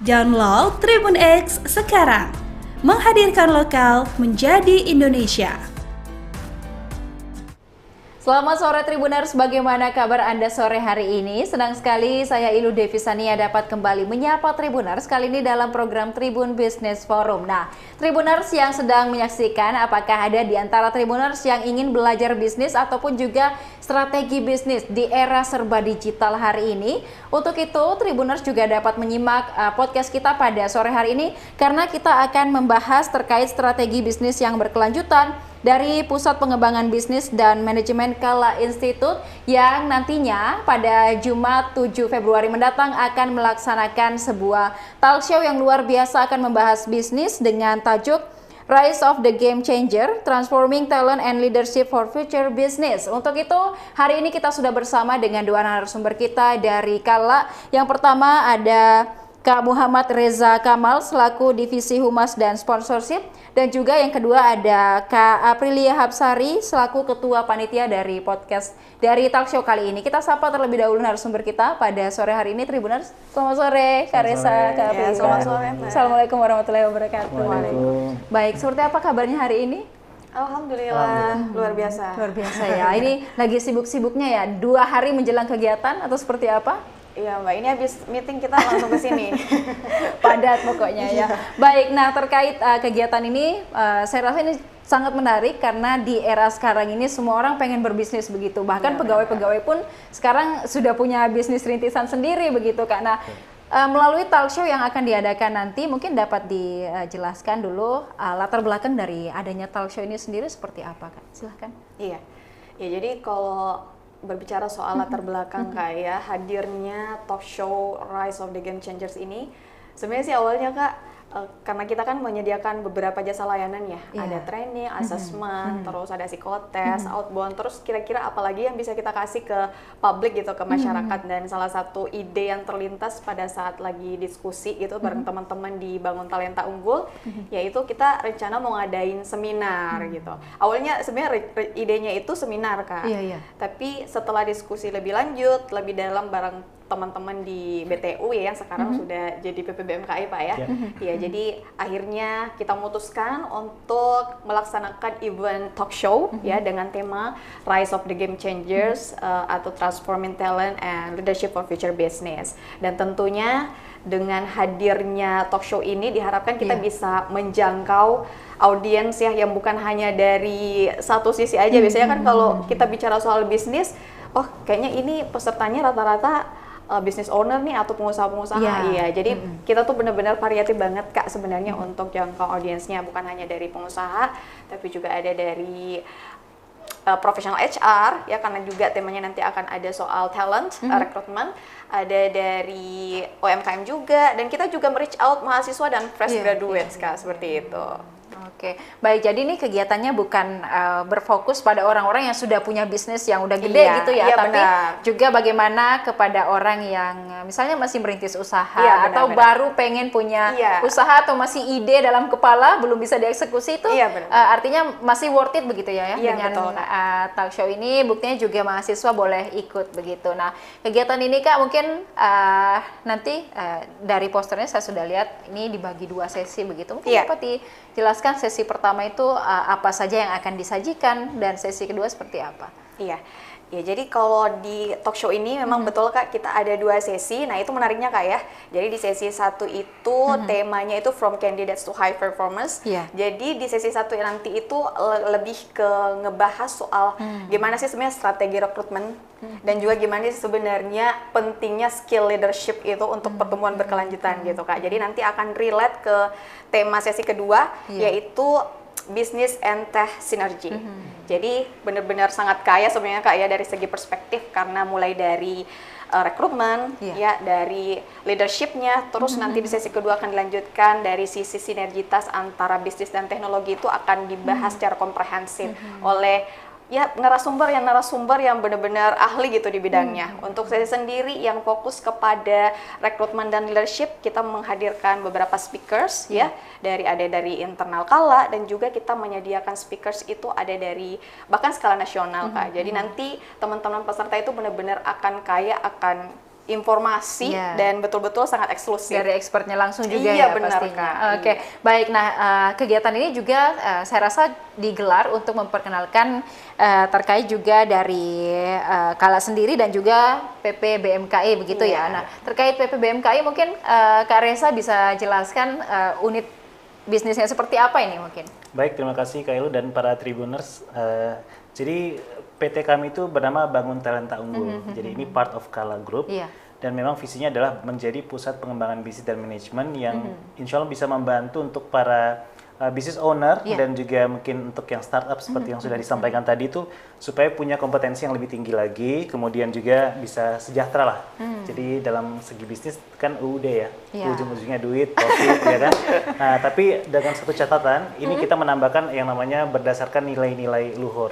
Download Tribun X sekarang, menghadirkan lokal menjadi Indonesia. Selamat sore Tribuners, bagaimana kabar Anda sore hari ini? Senang sekali saya Ilu Devisania dapat kembali menyapa Tribuners kali ini dalam program Tribun Business Forum. Nah, Tribuners yang sedang menyaksikan, apakah ada di antara Tribuners yang ingin belajar bisnis ataupun juga strategi bisnis di era serba digital hari ini? Untuk itu, Tribuners juga dapat menyimak podcast kita pada sore hari ini karena kita akan membahas terkait strategi bisnis yang berkelanjutan dari Pusat Pengembangan Bisnis dan Manajemen Kala Institute yang nantinya pada Jumat 7 Februari mendatang akan melaksanakan sebuah talk show yang luar biasa akan membahas bisnis dengan tajuk Rise of the Game Changer, Transforming Talent and Leadership for Future Business. Untuk itu, hari ini kita sudah bersama dengan dua narasumber kita dari Kala. Yang pertama ada Kak Muhammad Reza Kamal selaku Divisi Humas dan Sponsorship, dan juga yang kedua ada Kak Aprilia Hapsari selaku Ketua Panitia dari podcast dari talk show kali ini. Kita sapa terlebih dahulu narasumber kita pada sore hari ini, Tribuners. Selamat sore Kak Reza, Kak Aprilia. Selamat sore, Mbak. Assalamualaikum warahmatullahi wabarakatuh. Waalaikumsalam. Baik, seperti apa kabarnya hari ini? Alhamdulillah, luar biasa. Luar biasa ya. Ini lagi sibuk-sibuknya ya, 2 hari menjelang kegiatan atau seperti apa? Iya Mbak, ini habis meeting kita langsung ke sini. Padat pokoknya ya. Baik, nah terkait kegiatan ini, saya rasa ini sangat menarik karena di era sekarang ini semua orang pengen berbisnis begitu. Bahkan pegawai-pegawai pun sekarang sudah punya bisnis rintisan sendiri begitu Kak. Nah, melalui talk show yang akan diadakan nanti, mungkin dapat dijelaskan dulu latar belakang dari adanya talk show ini sendiri seperti apa Kak? Silahkan. Iya, ya jadi kalau berbicara soal latar belakang kayak hadirnya talk show Rise of the Game Changers ini, sebenarnya sih awalnya Kak, karena kita kan menyediakan beberapa jasa layanan ya, ada training, assessment, terus ada psikotes, outbound, terus kira-kira apalagi yang bisa kita kasih ke publik gitu, ke masyarakat. Dan salah satu ide yang terlintas pada saat lagi diskusi gitu bareng teman-teman di Bangun Talenta Unggul, yaitu kita rencana mau ngadain seminar gitu. Awalnya sebenarnya idenya itu seminar Kak, tapi setelah diskusi lebih lanjut, lebih dalam bareng teman-teman di BTU ya, yang sekarang sudah jadi PPBMKI Pak ya. Ya, jadi akhirnya kita memutuskan untuk melaksanakan event talk show ya dengan tema Rise of the Game Changers atau Transforming Talent and Leadership for Future Business. Dan tentunya dengan hadirnya talk show ini diharapkan kita bisa menjangkau audiens ya yang bukan hanya dari satu sisi aja. Biasanya kan kalau kita bicara soal bisnis, oh kayaknya ini pesertanya rata-rata business owner nih atau pengusaha-pengusaha. Iya, jadi kita tuh benar-benar variatif banget Kak sebenarnya untuk jangkau audiensnya, bukan hanya dari pengusaha tapi juga ada dari profesional HR ya, karena juga temanya nanti akan ada soal talent, rekrutmen, ada dari UMKM juga, dan kita juga reach out mahasiswa dan fresh graduates Kak, seperti itu. Oke, baik. Jadi ini kegiatannya bukan berfokus pada orang-orang yang sudah punya bisnis yang udah gede gitu ya, tapi juga bagaimana kepada orang yang misalnya masih merintis usaha atau baru pengen punya usaha atau masih ide dalam kepala belum bisa dieksekusi itu, artinya masih worth it begitu ya, dengan talk show ini. Buktinya juga mahasiswa boleh ikut begitu. Nah, kegiatan ini Kak mungkin nanti dari posternya saya sudah lihat ini dibagi 2 sesi begitu. Mungkin dapat dijelaskan sesi pertama itu apa saja yang akan disajikan dan sesi kedua seperti apa? Iya. Ya, jadi kalau di talk show ini memang betul Kak, kita ada 2 sesi. Nah, itu menariknya Kak ya. Jadi di sesi 1 itu temanya itu From Candidates to High Performance. Jadi di sesi 1 nanti itu lebih ke ngebahas soal gimana sih sebenarnya strategi rekrutmen dan juga gimana sih sebenarnya pentingnya skill leadership itu untuk pertemuan berkelanjutan gitu Kak. Jadi nanti akan relate ke tema sesi kedua yaitu Business and Tech Synergy. Jadi benar-benar sangat kaya sebenarnya Kak ya dari segi perspektif, karena mulai dari rekrutmen ya, dari leadershipnya, terus nanti di sesi kedua akan dilanjutkan dari sisi sinergitas antara bisnis dan teknologi, itu akan dibahas secara komprehensif oleh ya narasumber yang benar-benar ahli gitu di bidangnya. Untuk saya sendiri yang fokus kepada rekrutmen dan leadership, kita menghadirkan beberapa speakers ya, ada dari internal Kala, dan juga kita menyediakan speakers itu ada dari bahkan skala nasional Kak. Jadi nanti teman-teman peserta itu benar-benar akan kaya akan informasi Iya. dan betul-betul sangat eksklusif. Dari expertnya langsung juga Iya, ya benar, pastinya. Kak. Oke, baik. Nah, kegiatan ini juga saya rasa digelar untuk memperkenalkan terkait juga dari Kala sendiri dan juga PP BMKI begitu Iya. ya. Nah, terkait PP BMKI mungkin Kak Reza bisa jelaskan unit bisnisnya seperti apa ini mungkin? Baik, terima kasih Kak Ilu dan para Tribuners. Jadi PT kami itu bernama Bangun Talenta Unggul. Jadi ini part of Kala Group. Iya. Dan memang visinya adalah menjadi pusat pengembangan bisnis dan manajemen yang insya Allah bisa membantu untuk para business owner Iya. dan juga mungkin untuk yang startup seperti yang sudah disampaikan tadi itu supaya punya kompetensi yang lebih tinggi lagi, kemudian juga bisa sejahtera lah. Jadi dalam segi bisnis kan UUD ya, Iya. ujung-ujungnya duit, profit, ya kan. Nah, tapi dengan satu catatan, ini kita menambahkan yang namanya berdasarkan nilai-nilai luhur.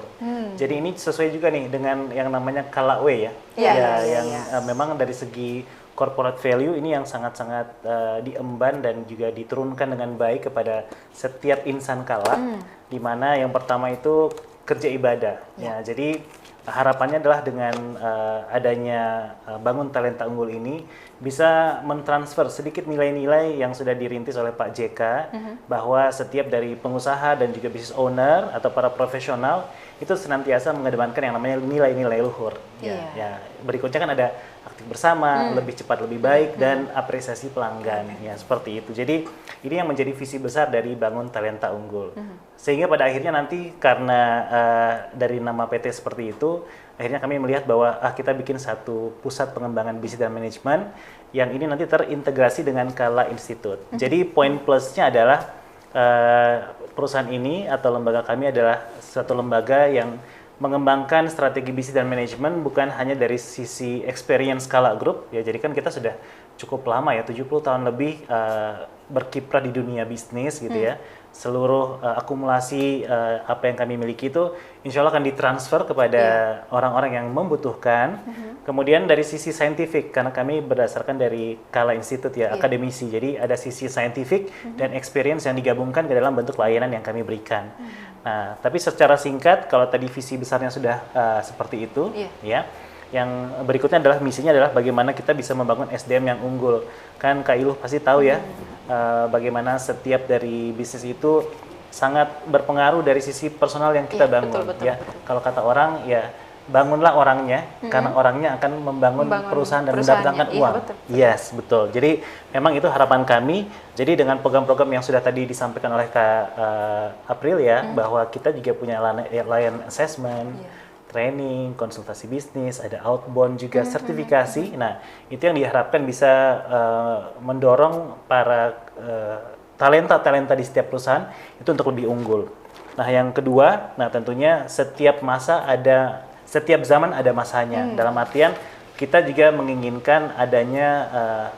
Jadi ini sesuai juga nih dengan yang namanya Kala W ya, Iya, ya, iya, yang memang dari segi corporate value ini yang sangat-sangat diemban dan juga diturunkan dengan baik kepada setiap insan Kala, di mana yang pertama itu kerja ibadah. Ya, jadi harapannya adalah dengan adanya Bangun Talenta Unggul ini bisa mentransfer sedikit nilai-nilai yang sudah dirintis oleh Pak JK bahwa setiap dari pengusaha dan juga business owner atau para profesional itu senantiasa mengedepankan yang namanya nilai-nilai luhur. Ya, berikutnya kan ada aktif bersama, lebih cepat lebih baik dan apresiasi pelanggan. Ya, seperti itu. Jadi ini yang menjadi visi besar dari Bangun Talenta Unggul. Sehingga pada akhirnya nanti karena dari nama PT seperti itu, akhirnya kami melihat bahwa kita bikin satu pusat pengembangan bisnis dan manajemen yang ini nanti terintegrasi dengan Kala Institute. Jadi poin plusnya adalah perusahaan ini atau lembaga kami adalah satu lembaga yang mengembangkan strategi bisnis dan manajemen bukan hanya dari sisi experience Kala Group, ya jadi kan kita sudah cukup lama ya, 70 tahun lebih berkiprah di dunia bisnis gitu ya. Seluruh akumulasi apa yang kami miliki itu insya Allah akan ditransfer kepada orang-orang yang membutuhkan. Kemudian dari sisi saintifik, karena kami berdasarkan dari Kala Institute ya, akademisi, jadi ada sisi saintifik dan experience yang digabungkan ke dalam bentuk layanan yang kami berikan. Nah, tapi secara singkat, kalau tadi visi besarnya sudah seperti itu, ya, yang berikutnya adalah misinya adalah bagaimana kita bisa membangun SDM yang unggul. Kan Kak Iluh pasti tahu ya, bagaimana setiap dari bisnis itu sangat berpengaruh dari sisi personal yang kita bangun. Betul. Kalau kata orang ya, bangunlah orangnya, karena orangnya akan membangun perusahaan dan mendatangkan uang. Yes, betul. Jadi memang itu harapan kami. Jadi dengan program-program yang sudah tadi disampaikan oleh Kak April ya, bahwa kita juga punya layanan assessment, training, konsultasi bisnis, ada outbound juga, sertifikasi. Nah, itu yang diharapkan bisa mendorong para talenta-talenta di setiap perusahaan itu untuk lebih unggul. Nah, yang kedua, nah tentunya setiap zaman ada masanya. Dalam artian kita juga menginginkan adanya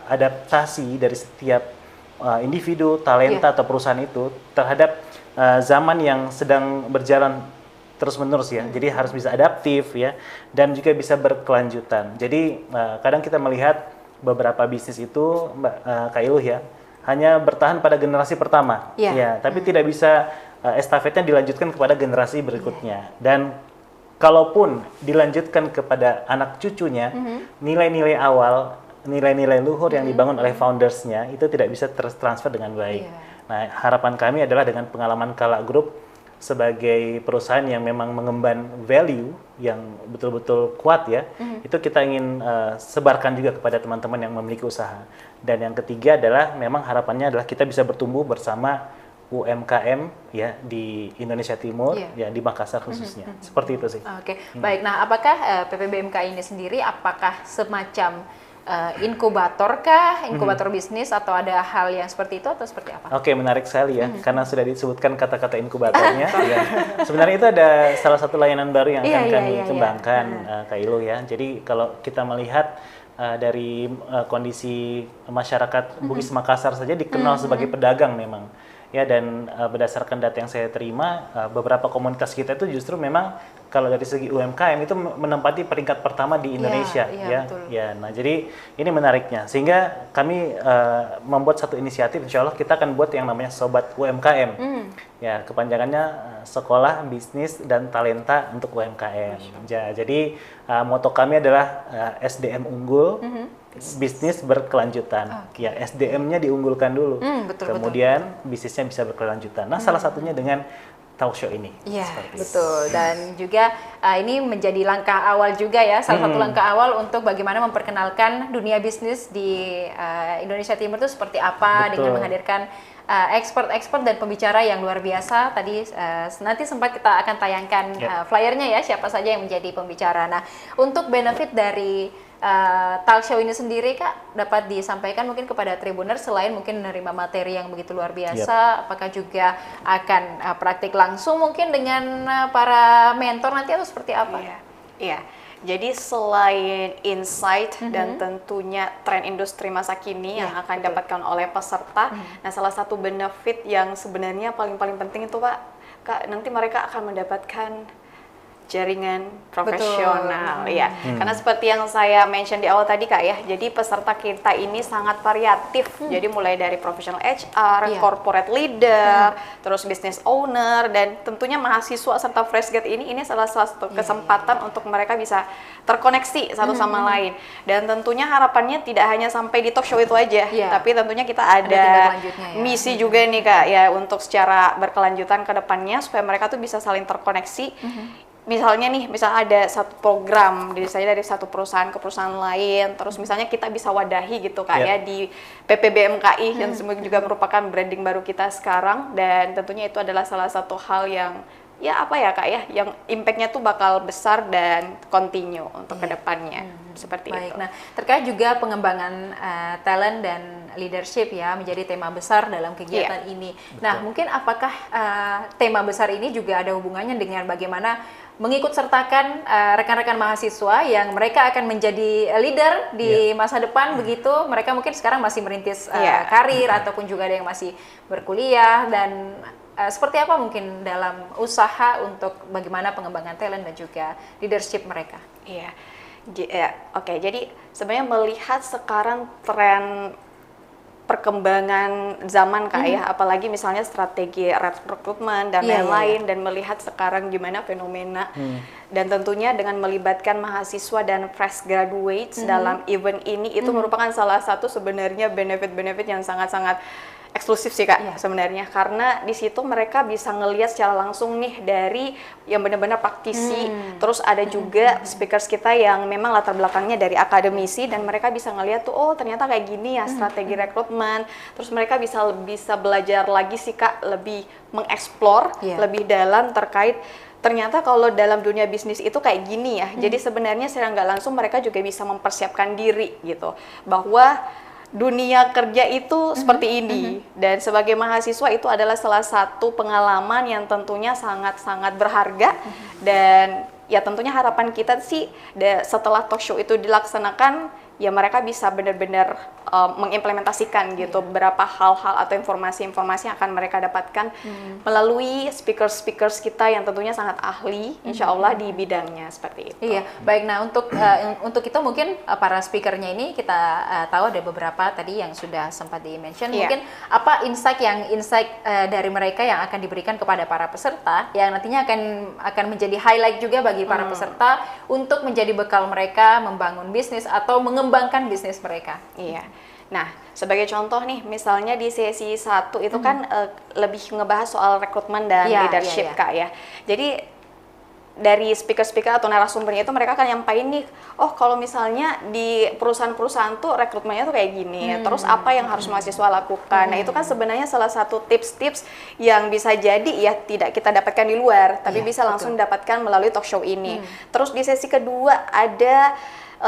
adaptasi dari setiap individu, talenta atau perusahaan itu terhadap zaman yang sedang berjalan terus-menerus ya. Jadi harus bisa adaptif ya dan juga bisa berkelanjutan. Jadi kadang kita melihat beberapa bisnis itu Kak Iluh ya hanya bertahan pada generasi pertama ya, tapi tidak bisa estafetnya dilanjutkan kepada generasi berikutnya. Dan kalaupun dilanjutkan kepada anak cucunya, nilai-nilai awal, nilai-nilai luhur yang dibangun oleh foundersnya itu tidak bisa tertransfer dengan baik. Nah, harapan kami adalah dengan pengalaman Kala Group sebagai perusahaan yang memang mengemban value yang betul-betul kuat ya, itu kita ingin sebarkan juga kepada teman-teman yang memiliki usaha. Dan yang ketiga adalah memang harapannya adalah kita bisa bertumbuh bersama UMKM ya di Indonesia Timur ya di Makassar khususnya. Seperti itu sih. Oke. Baik. Nah, apakah PPBMK ini sendiri apakah semacam inkubator kah, inkubator bisnis atau ada hal yang seperti itu atau seperti apa? Oke, menarik sekali ya, karena sudah disebutkan kata-kata inkubatornya. Ya. Sebenarnya itu ada salah satu layanan baru yang akan kami kembangkan, Kak Iluh ya. Jadi kalau kita melihat dari kondisi masyarakat Bugis Makassar saja dikenal sebagai pedagang memang. Ya, dan berdasarkan data yang saya terima, beberapa komunitas kita itu justru memang kalau dari segi UMKM itu menempati peringkat pertama di Indonesia ya. Nah, jadi ini menariknya sehingga kami membuat satu inisiatif, insya Allah kita akan buat yang namanya Sobat UMKM. Ya, kepanjangannya Sekolah Bisnis dan Talenta untuk UMKM. Ya, jadi moto kami adalah SDM unggul, bisnis berkelanjutan. Ya, SDM-nya diunggulkan dulu. Betul, Kemudian bisnisnya bisa berkelanjutan. Nah, salah satunya dengan talk show ini. Iya, Seperti itu. betul. Dan juga ini menjadi langkah awal juga ya, salah satu langkah awal untuk bagaimana memperkenalkan dunia bisnis di Indonesia Timur itu seperti apa, Betul. dengan menghadirkan expert-expert dan pembicara yang luar biasa. Tadi nanti sempat kita akan tayangkan flyernya ya, siapa saja yang menjadi pembicara. Nah, untuk benefit dari talk show ini sendiri Kak, dapat disampaikan mungkin kepada Tribuners selain mungkin menerima materi yang begitu luar biasa, apakah juga akan praktik langsung mungkin dengan para mentor nanti atau seperti apa? Iya. Jadi selain insight dan tentunya tren industri masa kini yang akan didapatkan oleh peserta, nah salah satu benefit yang sebenarnya paling penting itu Kak, nanti mereka akan mendapatkan jaringan profesional. Ya. Karena seperti yang saya mention di awal tadi Kak ya, jadi peserta kita ini sangat variatif. Jadi mulai dari professional HR, corporate leader, terus business owner, dan tentunya mahasiswa serta fresh grad ini salah satu kesempatan untuk mereka bisa terkoneksi satu sama lain. Dan tentunya harapannya tidak hanya sampai di talk show itu aja, tapi tentunya kita ada misi juga nih Kak ya, untuk secara berkelanjutan ke depannya supaya mereka tuh bisa saling terkoneksi. Misalnya ada satu program dari satu perusahaan ke perusahaan lain, terus misalnya kita bisa wadahi gitu Kak ya di PPBMKI yang juga merupakan branding baru kita sekarang, dan tentunya itu adalah salah satu hal yang Kak ya, yang impact-nya tuh bakal besar dan continue untuk kedepannya seperti itu. Nah, terkait juga pengembangan talent dan leadership ya menjadi tema besar dalam kegiatan ini. Nah, mungkin apakah tema besar ini juga ada hubungannya dengan bagaimana mengikut sertakan rekan-rekan mahasiswa yang mereka akan menjadi leader di masa depan begitu. Mereka mungkin sekarang masih merintis karir ataupun juga ada yang masih berkuliah, dan seperti apa mungkin dalam usaha untuk bagaimana pengembangan talent dan juga leadership mereka? Oke, jadi sebenarnya melihat sekarang tren perkembangan zaman Kak ya, apalagi misalnya strategi rekrutmen dan lain-lain, dan melihat sekarang gimana fenomena dan tentunya dengan melibatkan mahasiswa dan fresh graduates dalam event ini, itu merupakan salah satu sebenarnya benefit-benefit yang sangat-sangat eksklusif sih Kak sebenarnya, karena di situ mereka bisa ngelihat secara langsung nih dari yang benar-benar praktisi, terus ada juga speakers kita yang memang latar belakangnya dari akademisi, dan mereka bisa ngelihat tuh ternyata kayak gini ya strategi rekrutmen, terus mereka bisa belajar lagi sih Kak, lebih mengeksplor lebih dalam terkait ternyata kalau dalam dunia bisnis itu kayak gini ya. Jadi sebenarnya secara nggak langsung mereka juga bisa mempersiapkan diri gitu, bahwa dunia kerja itu seperti ini, dan sebagai mahasiswa itu adalah salah satu pengalaman yang tentunya sangat-sangat berharga, dan ya tentunya harapan kita sih setelah talk show itu dilaksanakan ya mereka bisa benar-benar mengimplementasikan gitu beberapa hal-hal atau informasi-informasi yang akan mereka dapatkan melalui speakers kita yang tentunya sangat ahli insya Allah di bidangnya seperti itu. Iya, baik. Nah, untuk itu mungkin para speakernya ini kita tahu ada beberapa tadi yang sudah sempat di-mention. Mungkin apa insight dari mereka yang akan diberikan kepada para peserta yang nantinya akan menjadi highlight juga bagi para peserta untuk menjadi bekal mereka membangun bisnis atau mengembangkan bisnis mereka. Iya. Nah, sebagai contoh nih, misalnya di sesi 1 itu kan lebih ngebahas soal rekrutmen dan leadership Kak ya. Jadi dari speaker-speaker atau narasumbernya itu mereka akan nyampain nih, kalau misalnya di perusahaan-perusahaan tuh rekrutmennya tuh kayak gini, terus apa yang harus mahasiswa lakukan. Nah, itu kan sebenarnya salah satu tips-tips yang bisa jadi ya tidak kita dapatkan di luar, tapi bisa langsung didapatkan melalui talk show ini. Terus di sesi kedua ada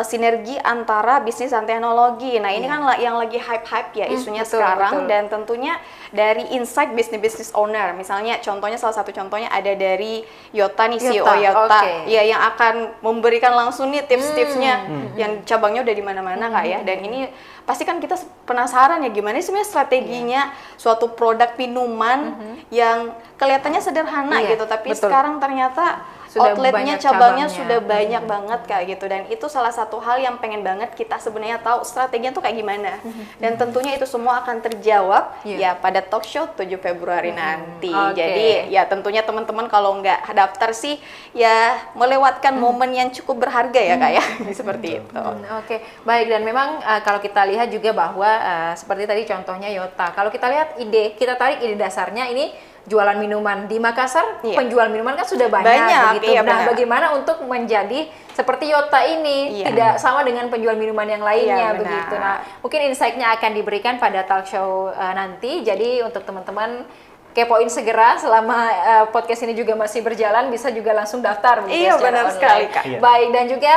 sinergi antara bisnis dan teknologi. Nah, ini kan yang lagi hype-hype ya isunya sekarang. Dan tentunya dari insight business owner, misalnya salah satu contohnya ada dari Yota nih, CEO Yota, ya yang akan memberikan langsung nih tips-tipsnya yang cabangnya udah di mana-mana Kak ya. Dan ini pasti kan kita penasaran ya gimana sebenarnya strateginya suatu produk minuman yang kelihatannya sederhana gitu, tapi sekarang ternyata outletnya, cabangnya sudah Hmm. banyak banget kayak gitu, dan itu salah satu hal yang pengen banget kita sebenarnya tahu strateginya tuh kayak gimana. Dan tentunya itu semua akan terjawab Iya. ya pada talk show 7 Februari nanti. Oke. Jadi ya tentunya teman-teman kalau nggak daftar sih ya melewatkan momen yang cukup berharga ya Kak ya. Seperti itu. Oke, baik. Dan memang kalau kita lihat juga bahwa seperti tadi contohnya Yota, kalau kita lihat kita tarik ide dasarnya ini jualan minuman di Makassar, Iya. penjual minuman kan sudah banyak, Banyak, begitu. iya, Nah, benar. bagaimana untuk menjadi seperti Yota ini Iya. tidak sama dengan penjual minuman yang lainnya, Iya, benar. begitu. Nah, mungkin insight-nya akan diberikan pada talk show nanti. Jadi untuk teman-teman kepoin segera selama podcast ini juga masih berjalan, bisa juga langsung daftar begitu Iya, secara benar online. sekali, Kak. Iya. Baik, dan juga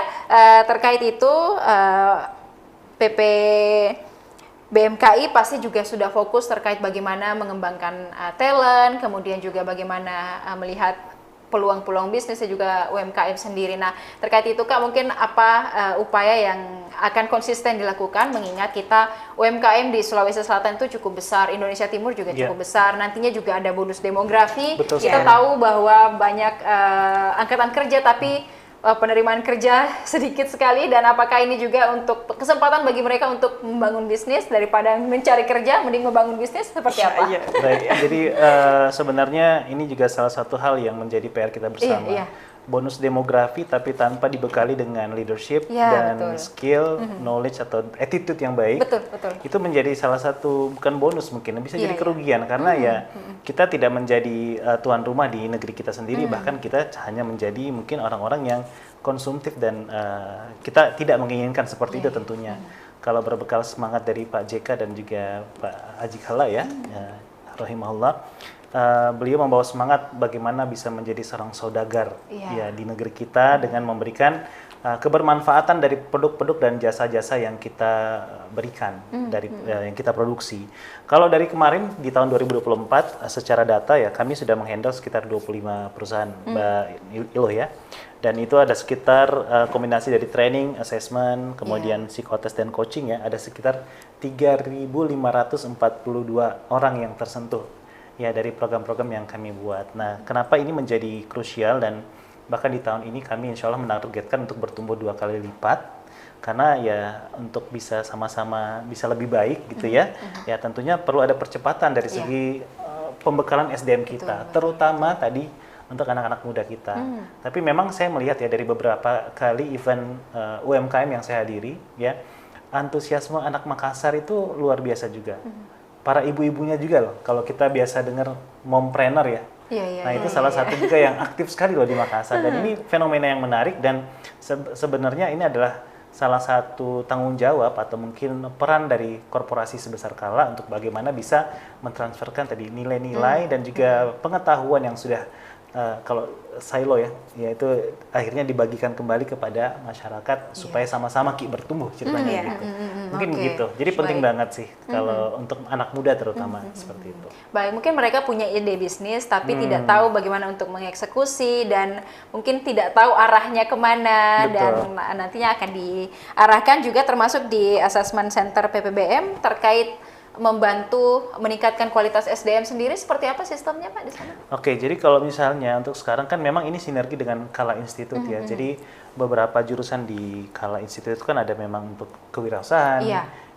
terkait itu PP BMKI pasti juga sudah fokus terkait bagaimana mengembangkan talent, kemudian juga bagaimana melihat peluang-peluang bisnis dan juga UMKM sendiri. Nah, terkait itu Kak, mungkin apa upaya yang akan konsisten dilakukan, mengingat kita UMKM di Sulawesi Selatan itu cukup besar, Indonesia Timur juga Iya. cukup besar, nantinya juga ada bonus demografi. Betul Kita sekali. tahu bahwa banyak angkatan kerja tapi penerimaan kerja sedikit sekali, dan apakah ini juga untuk kesempatan bagi mereka untuk membangun bisnis daripada mencari kerja, mending membangun bisnis seperti apa? Iya. Baik, jadi sebenarnya ini juga salah satu hal yang menjadi PR kita bersama. Iya, iya. Bonus demografi tapi tanpa dibekali dengan leadership Iya, dan betul. skill, knowledge atau attitude yang baik. Betul, betul. Itu menjadi salah satu, bukan bonus mungkin, bisa Iya, jadi iya. kerugian karena ya kita tidak menjadi tuan rumah di negeri kita sendiri, bahkan kita hanya menjadi mungkin orang-orang yang konsumtif dan kita tidak menginginkan seperti itu tentunya. Kalau berbekal semangat dari Pak JK dan juga Pak Haji Khala ya, rahimahullah, beliau membawa semangat bagaimana bisa menjadi seorang saudagar ya di negeri kita dengan memberikan kebermanfaatan dari produk-produk dan jasa-jasa yang kita berikan dari yang kita produksi. Kalau dari kemarin di tahun 2024 secara data ya kami sudah menghandle sekitar 25 perusahaan Mbak Ilo ya. Dan itu ada sekitar kombinasi dari training, assessment, kemudian psikotes dan coaching ya, ada sekitar 3.542 orang yang tersentuh ya dari program-program yang kami buat. Nah, kenapa ini menjadi krusial dan bahkan di tahun ini kami insya Allah menargetkan untuk bertumbuh 2 kali lipat karena ya untuk bisa sama-sama bisa lebih baik gitu ya. Ya tentunya perlu ada percepatan dari segi pembekalan SDM kita, terutama tadi untuk anak-anak muda kita. Tapi memang saya melihat ya dari beberapa kali event UMKM yang saya hadiri ya, antusiasme anak Makassar itu luar biasa juga. Para ibu-ibunya juga loh, kalau kita biasa dengar mompreneur ya. Nah itu salah satu juga yang aktif sekali loh di Makassar. Dan ini fenomena yang menarik dan sebenarnya ini adalah salah satu tanggung jawab atau mungkin peran dari korporasi sebesar Kala untuk bagaimana bisa mentransferkan tadi nilai-nilai dan juga pengetahuan yang sudah kalau silo ya, yaitu akhirnya dibagikan kembali kepada masyarakat supaya sama-sama bertumbuh ceritanya gitu. Mungkin begitu. Jadi penting banget sih kalau untuk anak muda terutama seperti itu. Baik, mungkin mereka punya ide bisnis tapi tidak tahu bagaimana untuk mengeksekusi dan mungkin tidak tahu arahnya kemana. Betul. Dan nantinya akan diarahkan juga termasuk di Assessment Center PPBM terkait membantu meningkatkan kualitas SDM sendiri. Seperti apa sistemnya Pak di sana? Oke, jadi kalau misalnya untuk sekarang kan memang ini sinergi dengan Kala Institute ya. Jadi beberapa jurusan di Kala Institute itu kan ada memang untuk kewirausahaan,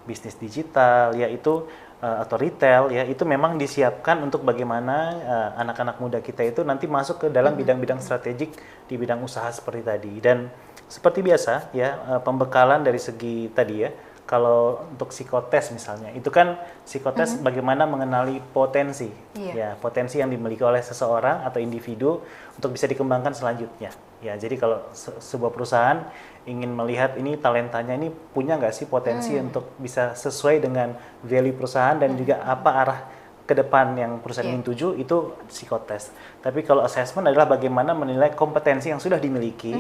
bisnis digital, yaitu atau retail ya, itu memang disiapkan untuk bagaimana anak-anak muda kita itu nanti masuk ke dalam bidang-bidang strategik di bidang usaha seperti tadi. Dan seperti biasa ya, pembekalan dari segi tadi ya, kalau untuk psikotes misalnya, itu kan psikotes bagaimana mengenali potensi, ya potensi yang dimiliki oleh seseorang atau individu untuk bisa dikembangkan selanjutnya. Ya, jadi kalau sebuah perusahaan ingin melihat ini talentanya ini punya nggak sih potensi untuk bisa sesuai dengan value perusahaan dan juga apa arah ke depan yang perusahaan ingin tuju, itu psikotes. Tapi kalau assessment adalah bagaimana menilai kompetensi yang sudah dimiliki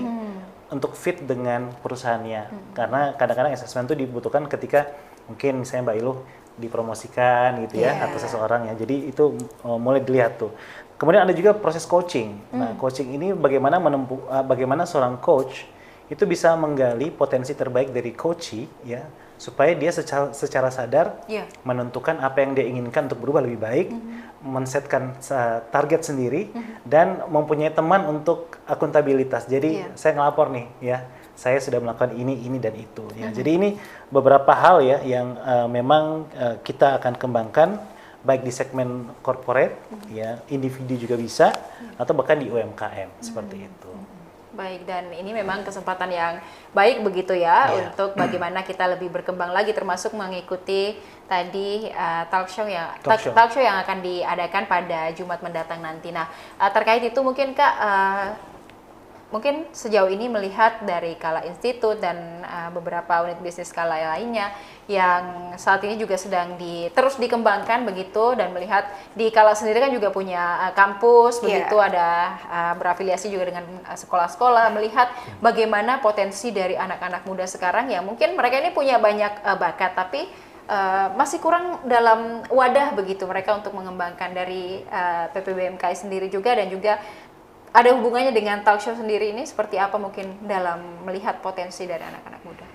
untuk fit dengan perusahaannya. Karena kadang-kadang assessment itu dibutuhkan ketika mungkin misalnya Mbak Ilu dipromosikan gitu ya, atau seseorang ya. Jadi itu mulai dilihat tuh. Kemudian ada juga proses coaching. Nah, coaching ini bagaimana seorang coach itu bisa menggali potensi terbaik dari coachee ya, supaya dia secara sadar menentukan apa yang dia inginkan untuk berubah lebih baik men-setkan target sendiri dan mempunyai teman untuk akuntabilitas. Jadi saya ngelapor nih ya, saya sudah melakukan ini dan itu ya. Jadi ini beberapa hal ya yang memang kita akan kembangkan baik di segmen corporate ya, individu juga bisa atau bahkan di UMKM seperti itu. Baik, dan ini memang kesempatan yang baik begitu ya untuk bagaimana kita lebih berkembang lagi, termasuk mengikuti tadi talk show yang akan diadakan pada Jumat mendatang nanti. Nah, terkait itu mungkin Kak, mungkin sejauh ini melihat dari Kala Institute dan beberapa unit bisnis Kala lainnya yang saat ini juga sedang terus dikembangkan begitu, dan melihat di Kala sendiri kan juga punya kampus begitu, ada berafiliasi juga dengan sekolah-sekolah, melihat bagaimana potensi dari anak-anak muda sekarang yang mungkin mereka ini punya banyak bakat tapi masih kurang dalam wadah begitu mereka untuk mengembangkan dari PPBMKI sendiri juga, dan juga ada hubungannya dengan talk show sendiri ini seperti apa mungkin dalam melihat potensi dari anak-anak muda?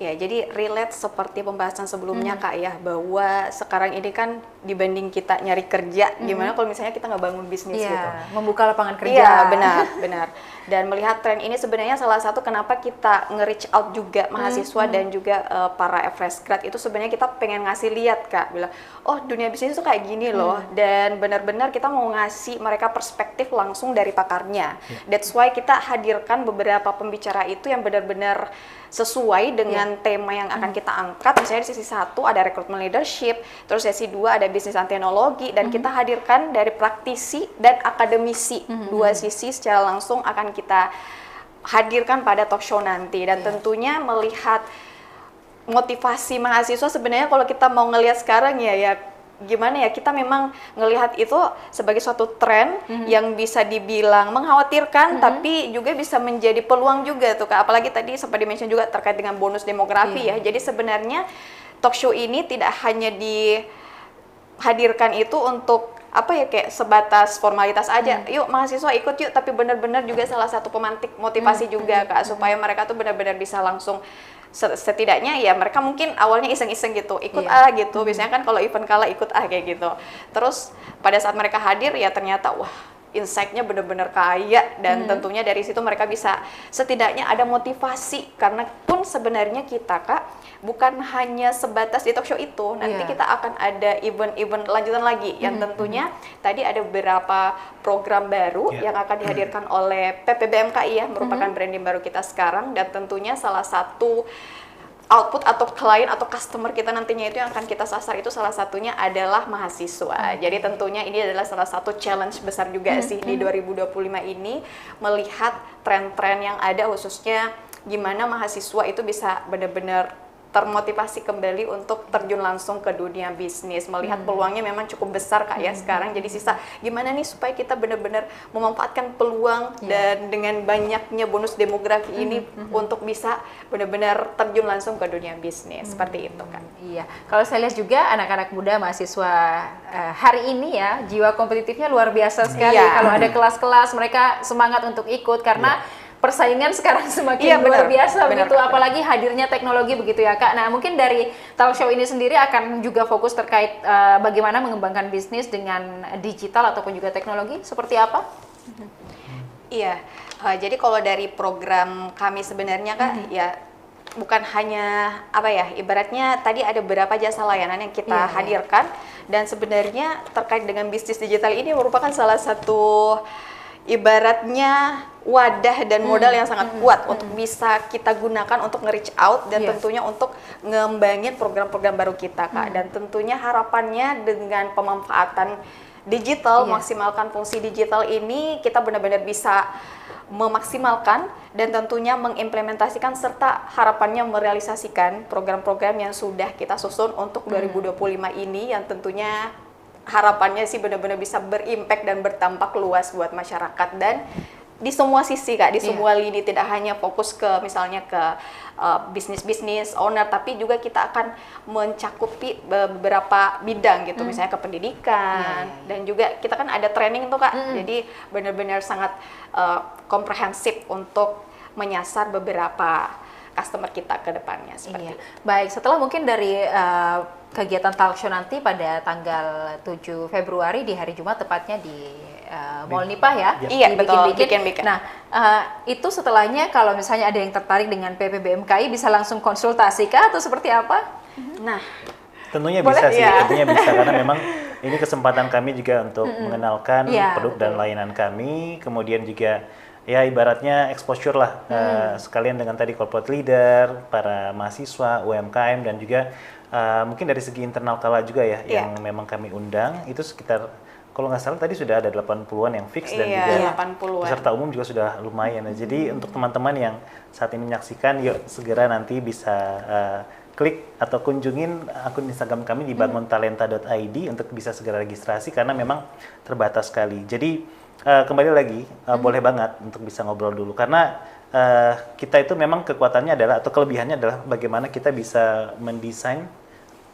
Ya, jadi relate seperti pembahasan sebelumnya Kak ya, bahwa sekarang ini kan dibanding kita nyari kerja, gimana kalau misalnya kita nggak bangun bisnis gitu. Membuka lapangan kerja. Iya, benar. Dan melihat tren ini sebenarnya salah satu kenapa kita nge-reach out juga mahasiswa dan juga para fresh grad itu sebenarnya kita pengen ngasih lihat Kak, bilang, oh dunia bisnis itu kayak gini loh, dan benar-benar kita mau ngasih mereka perspektif langsung dari pakarnya. That's why kita hadirkan beberapa pembicara itu yang benar-benar sesuai dengan tema yang akan kita angkat. Misalnya di sesi 1 ada recruitment leadership, terus sesi 2 ada bisnis dan teknologi, dan kita hadirkan dari praktisi dan akademisi. Dua sisi secara langsung akan kita hadirkan pada talk show nanti, dan tentunya melihat motivasi mahasiswa sebenarnya kalau kita mau ngelihat sekarang ya gimana ya, kita memang ngelihat itu sebagai suatu tren yang bisa dibilang mengkhawatirkan tapi juga bisa menjadi peluang juga tuh Kak. Apalagi tadi sempat di-mention juga terkait dengan bonus demografi ya. Jadi sebenarnya talk show ini tidak hanya dihadirkan itu untuk apa ya, kayak sebatas formalitas aja. Yuk mahasiswa ikut yuk, tapi benar-benar juga salah satu pemantik motivasi juga Kak, supaya mereka tuh benar-benar bisa langsung setidaknya ya mereka mungkin awalnya iseng-iseng gitu, ikut gitu. Biasanya kan kalau event Kala ikut kayak gitu. Terus pada saat mereka hadir ya ternyata wah, insight-nya benar-benar kaya, dan tentunya dari situ mereka bisa setidaknya ada motivasi, karena pun sebenarnya kita Kak bukan hanya sebatas di talk show itu, nanti kita akan ada event-event lanjutan lagi yang tentunya tadi ada beberapa program baru yang akan dihadirkan oleh PPBMKI ya, merupakan branding baru kita sekarang, dan tentunya salah satu output atau klien atau customer kita nantinya itu yang akan kita sasar itu salah satunya adalah mahasiswa. Jadi tentunya ini adalah salah satu challenge besar juga sih di 2025 ini, melihat tren-tren yang ada, khususnya gimana mahasiswa itu bisa benar-benar termotivasi kembali untuk terjun langsung ke dunia bisnis, melihat peluangnya memang cukup besar Kak ya sekarang. Jadi sisa gimana nih supaya kita benar-benar memanfaatkan peluang dan dengan banyaknya bonus demografi ini untuk bisa benar-benar terjun langsung ke dunia bisnis, seperti itu Kak. Iya, kalau saya lihat juga anak-anak muda mahasiswa hari ini ya, jiwa kompetitifnya luar biasa sekali. Kalau ada kelas-kelas mereka semangat untuk ikut, karena persaingan sekarang semakin luar biasa begitu, apalagi hadirnya teknologi begitu ya Kak. Nah, mungkin dari talk show ini sendiri akan juga fokus terkait bagaimana mengembangkan bisnis dengan digital ataupun juga teknologi, seperti apa? Iya, jadi kalau dari program kami sebenarnya Kak, ya bukan hanya apa ya, ibaratnya tadi ada beberapa jasa layanan yang kita hadirkan, dan sebenarnya terkait dengan bisnis digital ini merupakan salah satu ibaratnya wadah dan modal yang sangat kuat untuk bisa kita gunakan untuk nge-reach out, dan tentunya untuk ngembangin program-program baru kita Kak. Dan tentunya harapannya dengan pemanfaatan digital, maksimalkan fungsi digital ini, kita benar-benar bisa memaksimalkan dan tentunya mengimplementasikan serta harapannya merealisasikan program-program yang sudah kita susun untuk 2025 ini, yang tentunya harapannya sih benar-benar bisa berimpact dan berdampak luas buat masyarakat, dan di semua sisi Kak, di semua lini, tidak hanya fokus ke misalnya ke bisnis owner, tapi juga kita akan mencakupi beberapa bidang gitu, misalnya ke pendidikan, dan juga kita kan ada training tuh Kak, jadi benar-benar sangat komprehensif untuk menyasar beberapa customer kita ke depannya seperti Iya. itu. Baik, setelah mungkin dari kegiatan talk show nanti pada tanggal 7 Februari di hari Jumat tepatnya di Mall Nipah ya. Iya, di betul, Bikin-Bikin. Bikin-Bikin. Nah, itu setelahnya kalau misalnya ada yang tertarik dengan PPBMKI bisa langsung konsultasi kah atau seperti apa? Nah, Tentunya Boleh? bisa sih, Iya. tentunya bisa karena memang ini kesempatan kami juga untuk mengenalkan Iya, produk dan layanan kami, kemudian juga ya ibaratnya exposure lah sekalian dengan tadi corporate leader, para mahasiswa, UMKM dan juga mungkin dari segi internal kala juga ya Iya. yang memang kami undang itu sekitar kalau nggak salah tadi sudah ada 80-an yang fix dan iya, juga 80-an. peserta umum juga sudah lumayan. Nah, jadi untuk teman-teman yang saat ini menyaksikan, yuk segera nanti bisa klik atau kunjungin akun Instagram kami di banguntalenta.id untuk bisa segera registrasi karena memang terbatas sekali. Jadi kembali lagi boleh banget untuk bisa ngobrol dulu karena kita itu memang kekuatannya adalah atau kelebihannya adalah bagaimana kita bisa mendesain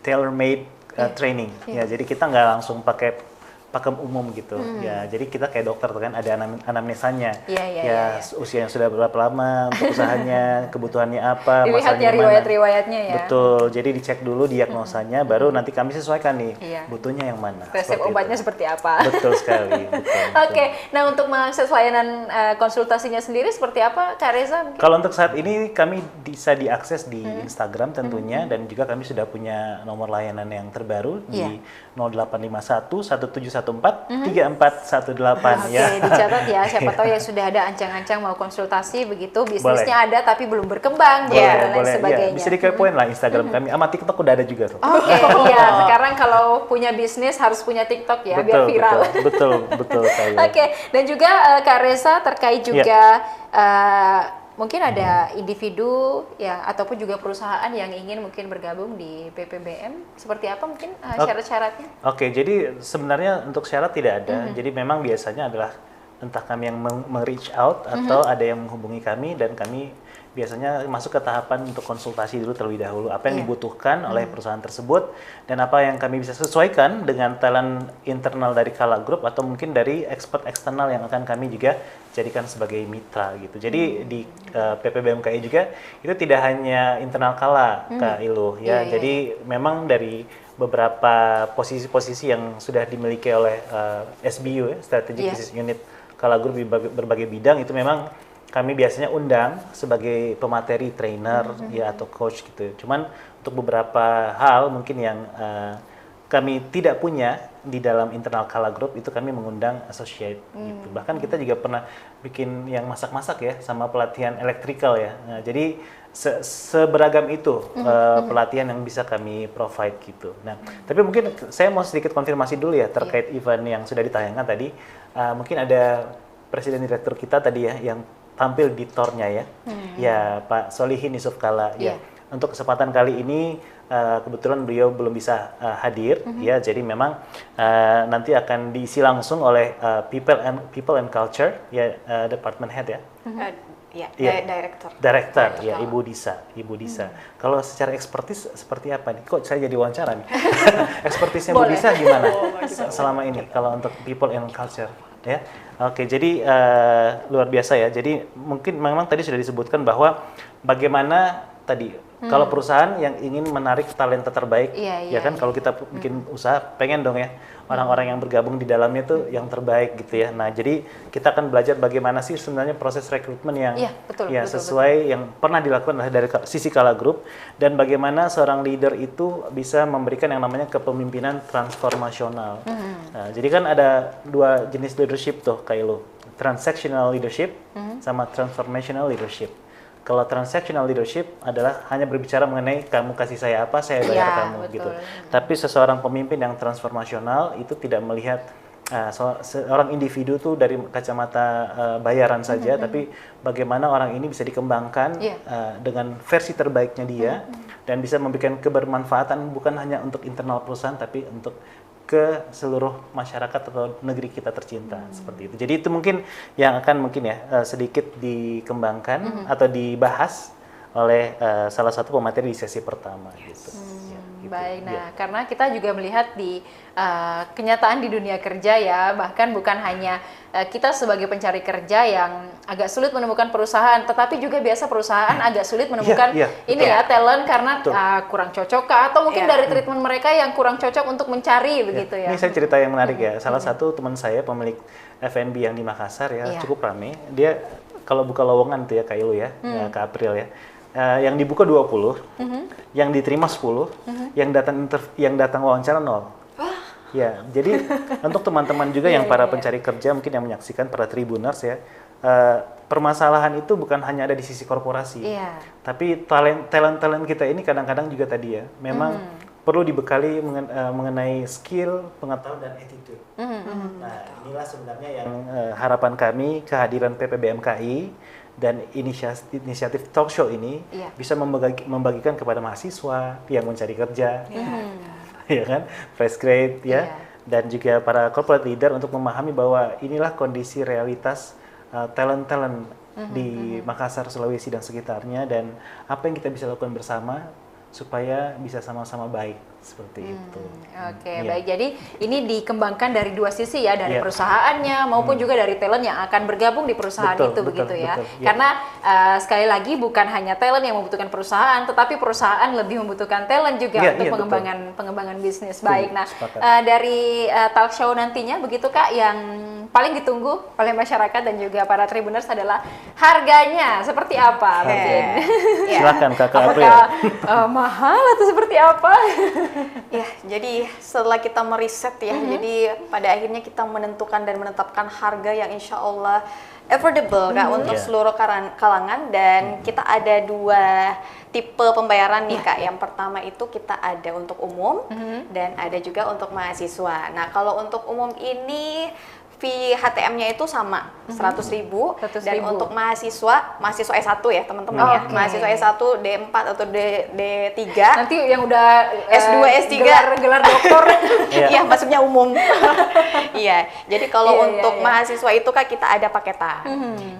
tailor-made training. Ya, jadi kita nggak langsung pakai pakem umum gitu. Ya, jadi kita kayak dokter kan ada anamnesanya. Iya. Usianya sudah berapa lama, untuk usahanya, kebutuhannya apa, Dilihat ya masalahnya mana. riwayat-riwayatnya ya. Betul. Jadi dicek dulu diagnosanya, baru nanti kami sesuaikan nih Iya. butuhnya yang mana. Resep Seperti obatnya itu. seperti apa? Betul sekali. Betul. Oke, nah untuk mengakses layanan konsultasinya sendiri seperti apa, Kak Reza? Mungkin? Kalau untuk saat ini kami bisa diakses di Instagram tentunya dan juga kami sudah punya nomor layanan yang terbaru di 0851 1714 3418 Oke, ya. dicatat ya. Siapa tahu ya sudah ada ancang-ancang mau konsultasi begitu, bisnisnya ada tapi belum berkembang, dan lain boleh. sebagainya. Ya, bisa dikepoin lah Instagram kami. Sama TikTok udah ada juga tuh. Oke, iya. Sekarang kalau punya bisnis harus punya TikTok ya, biar viral. Betul sekali. Oke, dan juga Kak Reza terkait juga mungkin ada individu yang ataupun juga perusahaan yang ingin mungkin bergabung di PPBM, seperti apa mungkin syarat-syaratnya? Oke, jadi sebenarnya untuk syarat tidak ada. Jadi memang biasanya adalah entah kami yang reach out atau ada yang menghubungi kami dan kami biasanya masuk ke tahapan untuk konsultasi dulu terlebih dahulu apa yang dibutuhkan oleh perusahaan tersebut dan apa yang kami bisa sesuaikan dengan talent internal dari Kala Group atau mungkin dari expert eksternal yang akan kami juga jadikan sebagai mitra gitu. Jadi di PPBMKI juga itu tidak hanya internal Kala Kak Ilu ya. Jadi memang dari beberapa posisi-posisi yang sudah dimiliki oleh SBU ya, Strategic Business Unit Kala Group di berbagai bidang itu memang kami biasanya undang sebagai pemateri trainer ya atau coach gitu. Cuman untuk beberapa hal mungkin yang kami tidak punya di dalam internal Kala Group itu kami mengundang associate gitu. Bahkan kita juga pernah bikin yang masak-masak ya sama pelatihan electrical ya. Nah, jadi seberagam itu pelatihan yang bisa kami provide gitu. Nah, tapi mungkin saya mau sedikit konfirmasi dulu ya terkait event yang sudah ditayangkan tadi. Mungkin ada presiden direktur kita tadi ya yang tampil di tornya ya, ya Pak Solihin Yusuf Kala ya. Untuk kesempatan kali ini kebetulan beliau belum bisa hadir ya, jadi memang nanti akan diisi langsung oleh People and Culture ya, Department Head ya. Director ya, Ibu Disa. Kalau secara ekspertis seperti apa nih? Kok saya jadi wawancara nih? Ekspertisnya Bu Disa gimana selama ini kalau untuk People and Culture ya? Oke, jadi luar biasa ya. Jadi mungkin memang tadi sudah disebutkan bahwa bagaimana tadi kalau perusahaan yang ingin menarik talenta terbaik, ya kan kalau kita bikin usaha pengen dong ya orang-orang yang bergabung di dalamnya tuh yang terbaik gitu ya. Nah, jadi kita akan belajar bagaimana sih sebenarnya proses rekrutmen yang betul. Sesuai yang pernah dilakukan oleh dari sisi Kala Group dan bagaimana seorang leader itu bisa memberikan yang namanya kepemimpinan transformasional. Nah, jadi kan ada dua jenis leadership tuh kayak lo, transactional leadership sama transformational leadership. Kalau transactional leadership adalah hanya berbicara mengenai kamu kasih saya apa, saya bayar kamu gitu. Tapi seseorang pemimpin yang transformasional itu tidak melihat seorang individu tuh dari kacamata bayaran saja, tapi bagaimana orang ini bisa dikembangkan dengan versi terbaiknya dia dan bisa memberikan kebermanfaatan bukan hanya untuk internal perusahaan tapi untuk ke seluruh masyarakat atau negeri kita tercinta seperti itu. Jadi itu mungkin yang akan mungkin ya sedikit dikembangkan atau dibahas oleh salah satu pemateri di sesi pertama gitu. gitu. Baik, Ya. nah karena kita juga melihat di kenyataan di dunia kerja ya, bahkan bukan hanya kita sebagai pencari kerja yang agak sulit menemukan perusahaan, tetapi juga biasa perusahaan agak sulit menemukan Iya, ini ya talent karena Betul. kurang cocok kah, atau mungkin Iya. dari treatment mereka yang kurang cocok untuk mencari begitu ya. Ini saya cerita yang menarik ya. Salah satu teman saya pemilik F&B yang di Makassar ya, Iya. cukup rame. Dia kalau buka lowongan tuh ya Kak Ilu ya, ke April ya. Yang dibuka 20, yang diterima 10, yang datang wawancara 0. Ya, jadi untuk teman-teman juga yang para pencari kerja mungkin yang menyaksikan para Tribuners ya, permasalahan itu bukan hanya ada di sisi korporasi, Iya. tapi talent kita ini kadang-kadang juga tadi ya, memang perlu dibekali mengenai skill, pengetahuan dan attitude. Nah, inilah sebenarnya yang harapan kami kehadiran PPBMKI dan inisiatif talk show ini Iya. bisa membagikan kepada mahasiswa yang mencari kerja, ya kan, fresh grade ya, Iya. dan juga para corporate leader untuk memahami bahwa inilah kondisi realitas talent-talent di Makassar, Sulawesi dan sekitarnya, dan apa yang kita bisa lakukan bersama supaya bisa sama-sama baik seperti itu. Oke, Iya. baik. Jadi ini dikembangkan dari dua sisi ya, dari Iya. perusahaannya maupun juga dari talent yang akan bergabung di perusahaan Betul, itu, betul, begitu ya. betul, iya. Karena sekali lagi bukan hanya talent yang membutuhkan perusahaan, tetapi perusahaan lebih membutuhkan talent juga Iya, untuk iya, betul. pengembangan bisnis. Baik. Nah, sepakat. dari talk show nantinya begitu Kak, yang paling ditunggu oleh masyarakat dan juga para Tribuners adalah harganya seperti apa mungkin? Ya. Silakan Kakak April. Apakah mahal atau seperti apa? Ya, jadi setelah kita meriset ya, jadi pada akhirnya kita menentukan dan menetapkan harga yang insya Allah affordable Kak untuk Iya. seluruh kalangan, dan kita ada dua tipe pembayaran nih Kak. Yang pertama itu kita ada untuk umum dan ada juga untuk mahasiswa. Nah, kalau untuk umum ini fee HTM-nya itu sama 100.000, 100.000. dan untuk mahasiswa S1 ya teman-teman ya, Oke. mahasiswa S1, D4 atau D3. Nanti yang udah S2, S3. gelar doktor. Iya, maksudnya umum. Iya, jadi kalau Iya, untuk iya. mahasiswa itu Kak kita ada paketan.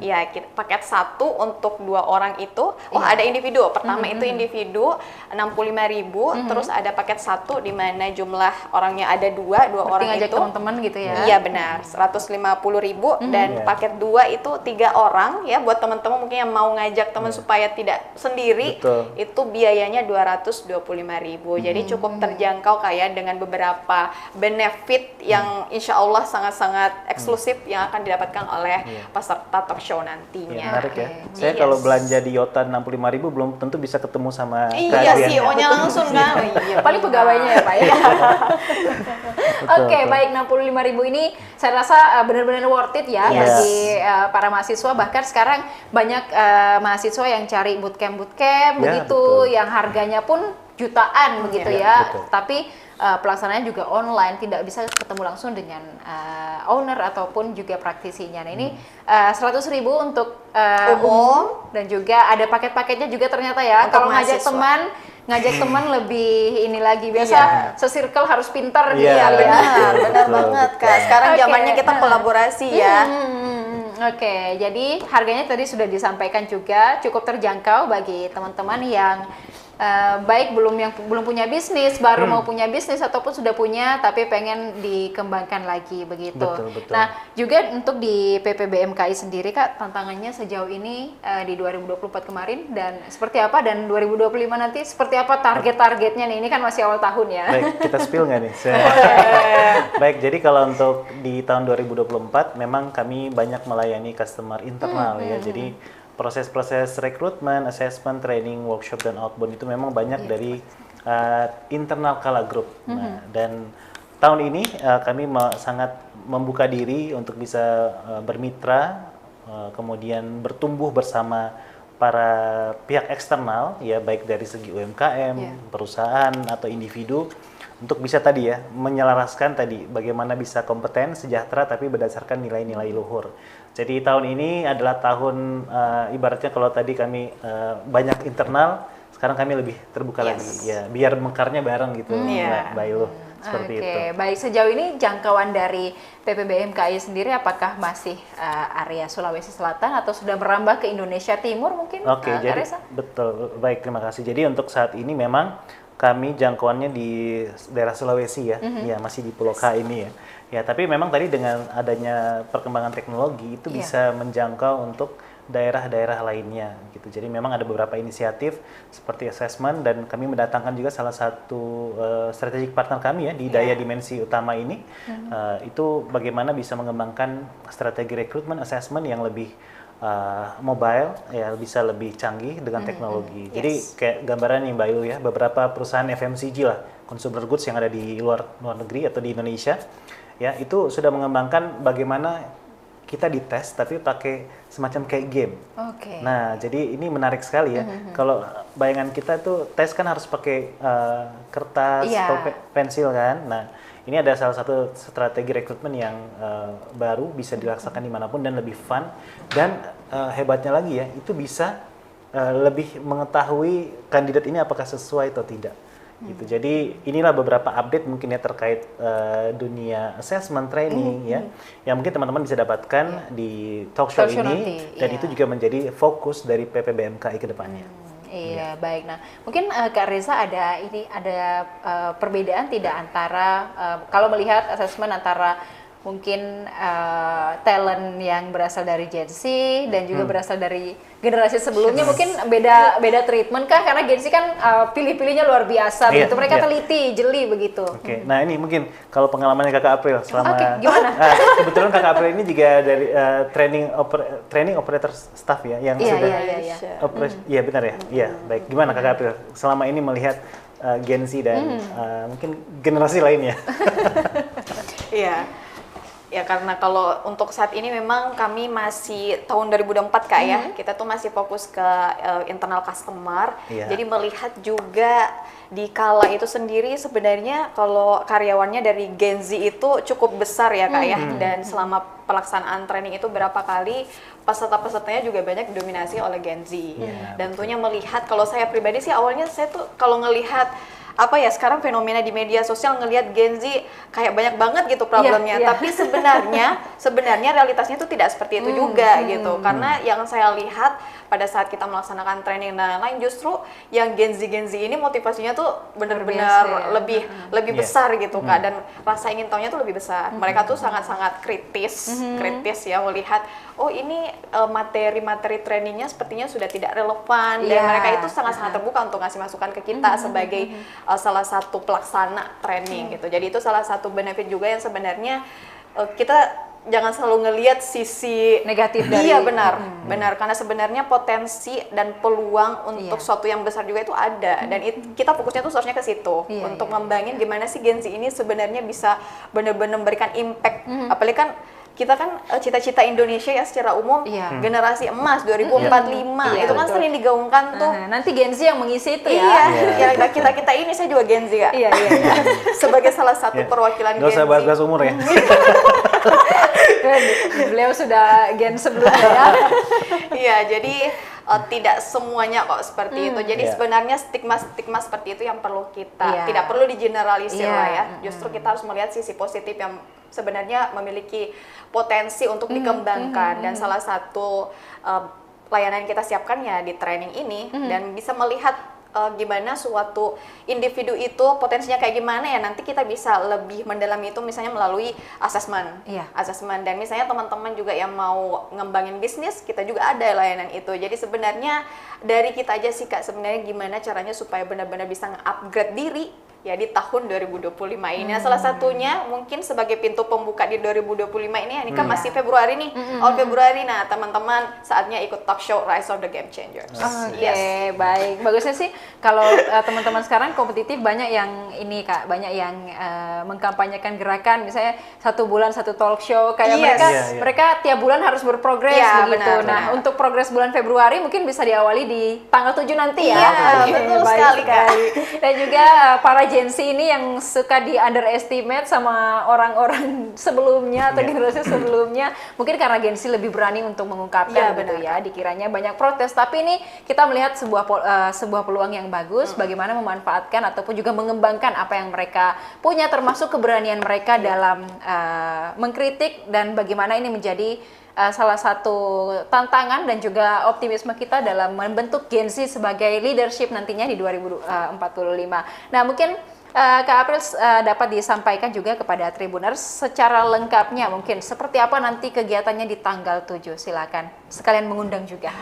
Iya, paket 1 untuk 2 orang itu, ada individu. Pertama itu individu 65.000, terus ada paket 1 di mana jumlah orangnya ada 2 Berarti orang ngajak itu. teman-teman gitu ya. Iya benar, 150.000, dan Iya. paket 2 itu 3 orang ya, buat teman-teman mungkin yang mau ngajak teman supaya tidak sendiri. Betul. Itu biayanya 225.000. Jadi cukup terjangkau kayak dengan beberapa benefit yang insya Allah sangat-sangat eksklusif yang akan didapatkan oleh peserta talk show Ya, nantinya. menarik ya. Oke. Saya Yes. kalau belanja di Yota 65.000 belum tentu bisa ketemu sama Iya, keahliannya. CEO-nya langsung kan. Iya, Paling pegawainya ya Pak ya. Oke, betul. baik, 65.000 ini saya rasa benar-benar worth it ya Yes. bagi para mahasiswa. Bahkan sekarang banyak mahasiswa yang cari bootcamp Ya, begitu, betul. yang harganya pun jutaan begitu Ya, ya. betul. Tapi pelaksanaannya juga online, tidak bisa ketemu langsung dengan owner ataupun juga praktisinya. Nah, ini 100.000 untuk umum, dan juga ada paket-paketnya juga ternyata ya. Untuk Kalau ngajak mahasiswa. ngajak teman lebih ini lagi, biasa Iya. se-circle harus pintar gitu Iya, kali ya. Benar, Betul, benar betul, banget betul. Kak. Sekarang Oke. zamannya kita kolaborasi ya. Oke, jadi harganya tadi sudah disampaikan juga, cukup terjangkau bagi teman-teman yang baik belum punya bisnis, baru mau punya bisnis, ataupun sudah punya tapi pengen dikembangkan lagi begitu. Betul, betul. Nah, juga untuk di PPBMKI sendiri Kak, tantangannya sejauh ini di 2024 kemarin, dan seperti apa, dan 2025 nanti seperti apa target-targetnya nih? Ini kan masih awal tahun ya. Baik, kita spill nggak nih? Baik, jadi kalau untuk di tahun 2024 memang kami banyak melayani customer internal ya. Jadi proses-proses rekrutmen, assessment, training, workshop, dan outbound itu memang banyak dari internal Kala Group. Nah, dan tahun ini kami sangat membuka diri untuk bisa bermitra, kemudian bertumbuh bersama para pihak eksternal, ya baik dari segi UMKM, perusahaan atau individu, untuk bisa tadi ya menyelaraskan tadi bagaimana bisa kompeten, sejahtera, tapi berdasarkan nilai-nilai luhur. Jadi tahun ini adalah tahun ibaratnya kalau tadi kami banyak internal, sekarang kami lebih terbuka lagi ya, biar mekarnya bareng gitu, Mbak Ilu, seperti Oke, itu. baik, sejauh ini jangkauan dari PPBMKI sendiri apakah masih area Sulawesi Selatan atau sudah merambah ke Indonesia Timur mungkin? Oke, jadi Kak Reza? betul, baik, terima kasih. Jadi untuk saat ini memang kami jangkauannya di daerah Sulawesi ya, ya masih di Pulau K ini ya. Ya, tapi memang tadi dengan adanya perkembangan teknologi itu bisa menjangkau untuk daerah-daerah lainnya gitu. Jadi memang ada beberapa inisiatif seperti assessment dan kami mendatangkan juga salah satu strategic partner kami ya di Daya Dimensi Utama ini. Itu bagaimana bisa mengembangkan strategi rekrutmen assessment yang lebih mobile ya, bisa lebih canggih dengan teknologi. Jadi kayak gambaran nih Mbak Ilu ya, beberapa perusahaan FMCG lah, consumer goods yang ada di luar negeri atau di Indonesia ya, itu sudah mengembangkan bagaimana kita dites tapi pakai semacam kayak game. Nah, jadi ini menarik sekali ya. Kalau bayangan kita tuh tes kan harus pakai kertas atau pensil kan. Nah, ini ada salah satu strategi rekrutmen yang baru bisa dilaksanakan dimanapun dan lebih fun, dan hebatnya lagi ya, itu bisa lebih mengetahui kandidat ini apakah sesuai atau tidak. Gitu. Jadi inilah beberapa update mungkin ya terkait dunia assessment training ya, yang mungkin teman-teman bisa dapatkan di talk show ini nanti, dan itu juga menjadi fokus dari PPBMKI ke depannya. Iya, baik. Nah, mungkin Kak Reza ada perbedaan tidak antara kalau melihat assessment antara mungkin talent yang berasal dari Gen Z dan juga berasal dari generasi sebelumnya, mungkin beda treatment kah? Karena Gen Z kan pilih-pilihnya luar biasa begitu. Mereka teliti, jeli begitu. Oke. Nah, ini mungkin kalau pengalamannya Kakak April selama gimana? Kebetulan Kakak April ini juga dari training operator staff ya yang sudah Iya, benar ya. Iya, baik. Gimana Kakak April selama ini melihat Gen Z dan mungkin generasi lainnya? Iya. Ya, karena kalau untuk saat ini memang kami masih tahun 2004 Kak ya, kita tuh masih fokus ke internal customer. Jadi melihat juga di kala itu sendiri sebenarnya kalau karyawannya dari Gen Z itu cukup besar ya Kak ya, dan selama pelaksanaan training itu berapa kali peserta-pesertanya juga banyak didominasi oleh Gen Z. Dan tentunya melihat, kalau saya pribadi sih awalnya saya tuh kalau ngelihat apa ya, sekarang fenomena di media sosial ngelihat Gen Z kayak banyak banget gitu problemnya, tapi sebenarnya realitasnya itu tidak seperti itu juga gitu. Karena yang saya lihat pada saat kita melaksanakan training dan lain-lain, justru yang Gen Z ini motivasinya tuh benar-benar lebih besar gitu Kak, dan rasa ingin tahunya tuh lebih besar. Mereka tuh sangat-sangat kritis ya, melihat oh ini materi-materi trainingnya sepertinya sudah tidak relevan, dan mereka itu sangat-sangat terbuka untuk ngasih masukan ke kita sebagai salah satu pelaksana training gitu. Jadi itu salah satu benefit juga yang sebenarnya kita jangan selalu ngelihat sisi negatif dari. Iya, benar karena sebenarnya potensi dan peluang untuk suatu yang besar juga itu ada, dan kita fokusnya tuh seharusnya ke situ untuk ngembangin gimana sih Gen Z ini sebenarnya bisa benar-benar memberikan impact. Apalagi kan kita kan cita-cita Indonesia ya secara umum generasi emas 2045 itu kan sering digaungkan tuh. Nanti Gen Z yang mengisi itu ya. Kita ini saya juga Gen Z Kak. Iya. Sebagai salah satu perwakilan Gen Z. Gak usah bahas umur ya. Beliau sudah Gen sebelumnya ya. Iya, jadi tidak semuanya kok seperti itu. Jadi sebenarnya stigma seperti itu yang perlu kita tidak perlu digeneralisir lah ya. Justru kita harus melihat sisi positif yang sebenarnya memiliki potensi untuk dikembangkan, dan salah satu layanan yang kita siapkan ya di training ini, dan bisa melihat gimana suatu individu itu potensinya kayak gimana ya, nanti kita bisa lebih mendalami itu misalnya melalui assessment. Dan misalnya teman-teman juga yang mau ngembangin bisnis, kita juga ada layanan itu. Jadi sebenarnya dari kita aja sih Kak, sebenarnya gimana caranya supaya benar-benar bisa nge-upgrade diri ya di tahun 2025 ini. Nah, salah satunya mungkin sebagai pintu pembuka di 2025 ini kan masih Februari nih, awal Februari. Nah, teman-teman saatnya ikut talk show Rise of the Game Changers. Baik. Bagusnya sih kalau teman-teman sekarang kompetitif, banyak yang ini Kak, banyak yang mengkampanyekan gerakan misalnya 1 bulan 1 talk show kayak mereka tiap bulan harus berprogres begitu. Nah, untuk progres bulan Februari mungkin bisa diawali di tanggal 7 nanti ya. Betul sekali Kak. Dan juga para Gen Z ini yang suka di underestimate sama orang-orang sebelumnya atau generasi sebelumnya, mungkin karena Gen Z lebih berani untuk mengungkapkan gitu ya, dikiranya banyak protes, tapi ini kita melihat sebuah peluang yang bagus bagaimana memanfaatkan ataupun juga mengembangkan apa yang mereka punya, termasuk keberanian mereka dalam mengkritik, dan bagaimana ini menjadi salah satu tantangan dan juga optimisme kita dalam membentuk Gen Z sebagai leadership nantinya di 2045. Nah, mungkin Kak April dapat disampaikan juga kepada Tribuners secara lengkapnya mungkin seperti apa nanti kegiatannya di tanggal 7. Silakan. Sekalian mengundang juga.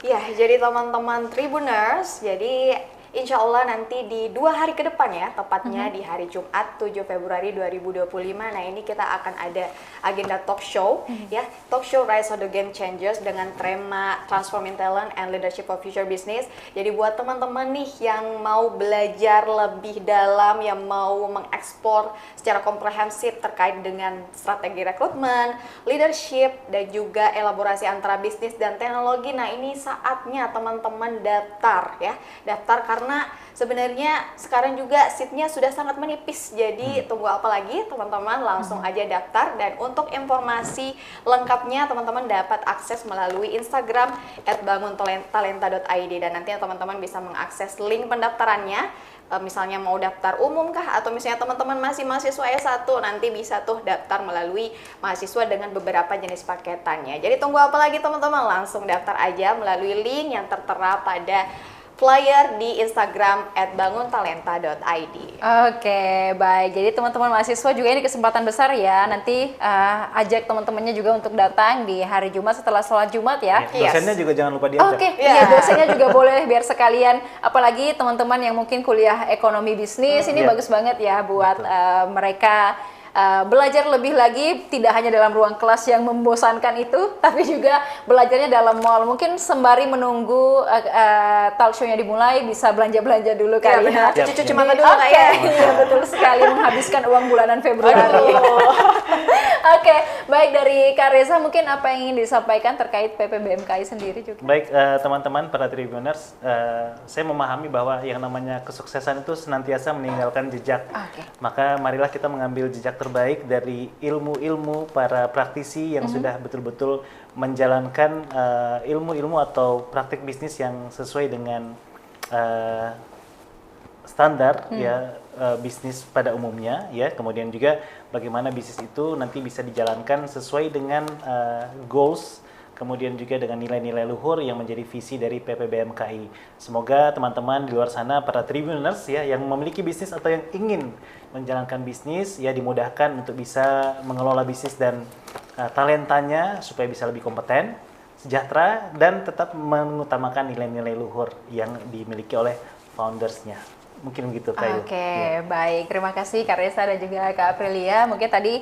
Ya, jadi teman-teman Tribuners, jadi insya Allah nanti di 2 hari ke depan ya, tepatnya di hari Jumat 7 Februari 2025. Nah, ini kita akan ada agenda talk show ya, talk show Rise of the Game Changers dengan tema Transforming Talent and Leadership of Future Business. Jadi buat teman-teman nih yang mau belajar lebih dalam, yang mau mengeksplor secara komprehensif terkait dengan strategi rekrutmen, leadership, dan juga elaborasi antara bisnis dan teknologi. Nah, ini saatnya teman-teman daftar ya, daftar karena sebenarnya sekarang juga seatnya sudah sangat menipis, jadi tunggu apa lagi teman-teman, langsung aja daftar. Dan untuk informasi lengkapnya teman-teman dapat akses melalui Instagram @banguntalenta.id, dan nanti teman-teman bisa mengakses link pendaftarannya. Misalnya mau daftar umum kah, atau misalnya teman-teman masih mahasiswa S1, nanti bisa tuh daftar melalui mahasiswa dengan beberapa jenis paketannya. Jadi tunggu apa lagi teman-teman, langsung daftar aja melalui link yang tertera pada flyer di Instagram @banguntalenta.id. Oke, baik. Jadi teman-teman mahasiswa juga ini kesempatan besar ya. Nanti ajak teman-temannya juga untuk datang di hari Jumat setelah sholat Jumat ya. Dosennya juga jangan lupa diajak. Oke, iya, dosennya juga boleh biar sekalian. Apalagi teman-teman yang mungkin kuliah ekonomi bisnis, ini bagus banget ya buat mereka belajar lebih lagi, tidak hanya dalam ruang kelas yang membosankan itu, tapi juga belajarnya dalam mall. Mungkin sembari menunggu talk show-nya dimulai, bisa belanja-belanja dulu kali ya. Cuci mata dulu Kak ya. Iya, betul sekali, menghabiskan uang bulanan Februari. Oke, baik, dari Kak Reza mungkin apa yang ingin disampaikan terkait PPBMKI sendiri juga? Baik, teman-teman para Tribuners, saya memahami bahwa yang namanya kesuksesan itu senantiasa meninggalkan jejak. Maka marilah kita mengambil jejak terbaik dari ilmu-ilmu para praktisi yang sudah betul-betul menjalankan ilmu-ilmu atau praktik bisnis yang sesuai dengan standar ya bisnis pada umumnya ya. Kemudian juga bagaimana bisnis itu nanti bisa dijalankan sesuai dengan goals, kemudian juga dengan nilai-nilai luhur yang menjadi visi dari PPBMKI. Semoga teman-teman di luar sana, para Tribuners ya, yang memiliki bisnis atau yang ingin menjalankan bisnis ya, dimudahkan untuk bisa mengelola bisnis dan talentanya supaya bisa lebih kompeten, sejahtera, dan tetap mengutamakan nilai-nilai luhur yang dimiliki oleh foundersnya. Mungkin begitu Kak Yu. Oke, baik. Terima kasih Kak Reza dan juga Kak Aprilia. Mungkin tadi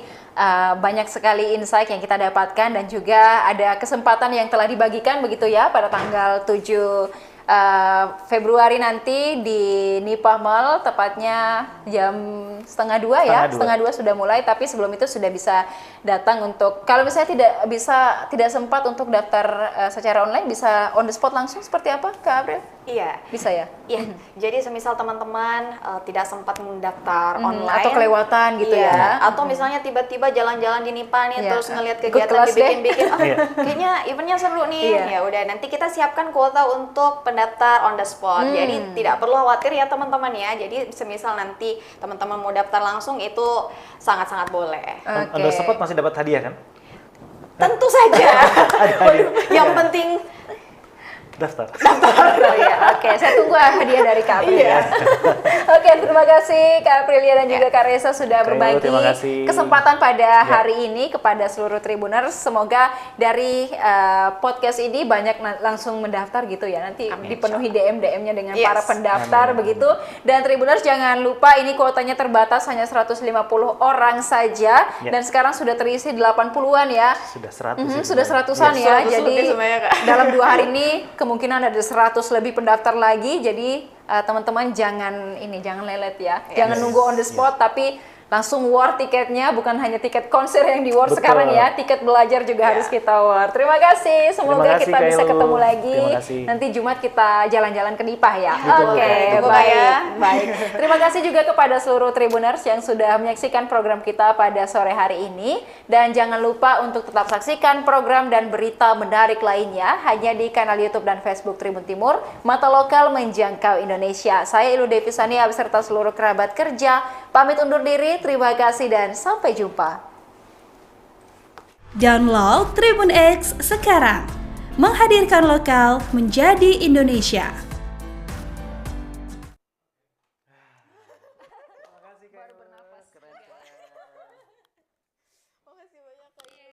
banyak sekali insight yang kita dapatkan dan juga ada kesempatan yang telah dibagikan begitu ya pada tanggal 7 Februari nanti di Nipah Mall, tepatnya jam setengah dua ya, setengah dua sudah mulai. Tapi sebelum itu sudah bisa datang untuk, kalau misalnya tidak sempat untuk daftar secara online, bisa on the spot langsung seperti apa Kak April? Iya. Bisa ya? Iya. Jadi semisal teman-teman tidak sempat mendaftar online atau kelewatan gitu ya. Atau misalnya tiba-tiba jalan-jalan di Nipa nih terus ngelihat Ikut kegiatan kelas dibikin-bikin, kayaknya eventnya seru nih. Ya udah, nanti kita siapkan kuota untuk pendaftar on the spot. Jadi tidak perlu khawatir ya teman-teman ya. Jadi semisal nanti teman-teman mau daftar langsung, itu sangat-sangat boleh. On the spot masih dapat hadiah kan? Tentu saja. Yang penting daftar. Oh ya, oke. Saya tunggu hadiah dari Kak Aprilia. Oke, terima kasih Kak Aprilia dan juga Kak Reza sudah berbagi kesempatan pada hari ini kepada seluruh Tribuners. Semoga dari podcast ini banyak langsung mendaftar gitu ya. Nanti dipenuhi DM-DM-nya dengan para pendaftar begitu. Dan Tribuners jangan lupa ini kuotanya terbatas, hanya 150 orang saja. Dan sekarang sudah terisi 80-an ya. Sudah 100. Sudah 100-an ya. Jadi dalam 2 hari ini kemungkinan ada 100 lebih pendaftar lagi. Jadi teman-teman jangan lelet ya. Jangan nunggu on the spot, tapi langsung war tiketnya, bukan hanya tiket konser yang di war sekarang ya, tiket belajar juga harus kita war. Terima kasih, semoga kita bisa ketemu lagi. Nanti Jumat kita jalan-jalan ke Nipah ya. Oke, baik. Terima kasih juga kepada seluruh Tribuners yang sudah menyaksikan program kita pada sore hari ini. Dan jangan lupa untuk tetap saksikan program dan berita menarik lainnya hanya di kanal YouTube dan Facebook Tribun Timur, mata lokal menjangkau Indonesia. Saya Ilu Devisania beserta seluruh kerabat kerja pamit undur diri. Terima kasih dan sampai jumpa. Download Tribun X sekarang. Menghadirkan lokal menjadi Indonesia. Terima kasih Kak. Keren.